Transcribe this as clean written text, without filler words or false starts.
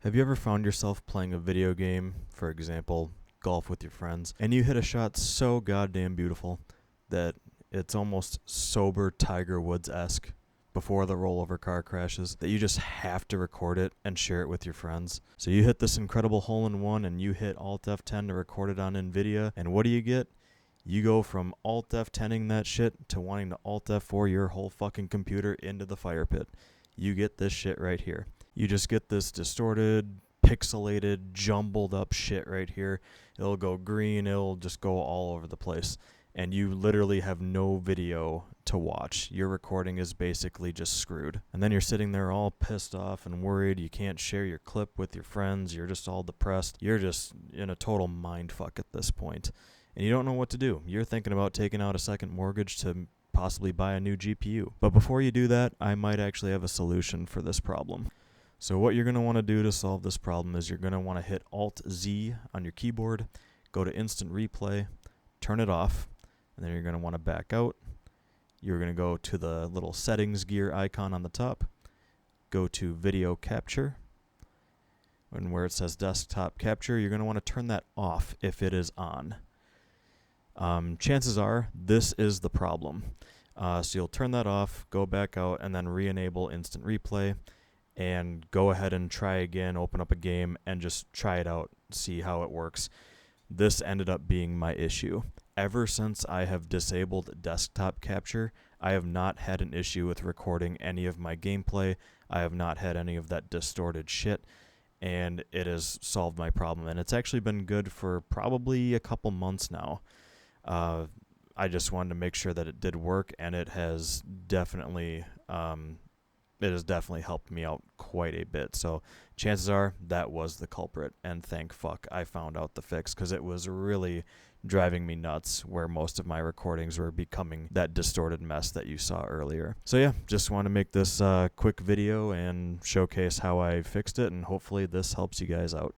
Have you ever found yourself playing a video game, for example, golf with your friends, and you hit a shot so goddamn beautiful that it's almost sober Tiger Woods-esque before the rollover car crashes, that you just have to record it and share it with your friends? So you hit this incredible hole-in-one and you hit Alt F10 to record it on NVIDIA, and what do you get? You go from Alt F10ing that shit to wanting to Alt F4 your whole fucking computer into the fire pit. You get this shit right here. You just get this distorted, pixelated, jumbled up shit right here. It'll go green, it'll just go all over the place. And you literally have no video to watch. Your recording is basically just screwed. And then you're sitting there all pissed off and worried. You can't share your clip with your friends. You're just all depressed. You're just in a total mind fuck at this point. And you don't know what to do. You're thinking about taking out a second mortgage to possibly buy a new GPU. But before you do that, I might actually have a solution for this problem. So what you're going to want to do to solve this problem is you're going to want to hit Alt-Z on your keyboard, go to Instant Replay, turn it off, and then you're going to want to back out. You're going to go to the little settings gear icon on the top, go to Video Capture, and where it says Desktop Capture, you're going to want to turn that off if it is on. Chances are this is the problem. So you'll turn that off, go back out, and then re-enable Instant Replay, and go ahead and try again, open up a game, and just try it out, see how it works. This ended up being my issue. Ever since I have disabled desktop capture, I have not had an issue with recording any of my gameplay. I have not had any of that distorted shit, and it has solved my problem. And it's actually been good for probably a couple months now. I just wanted to make sure that it did work, and it has definitely helped me out quite a bit. So chances are that was the culprit, and thank fuck I found out the fix, because it was really driving me nuts where most of my recordings were becoming that distorted mess that you saw earlier. So yeah, just want to make this quick video and showcase how I fixed it, and hopefully this helps you guys out.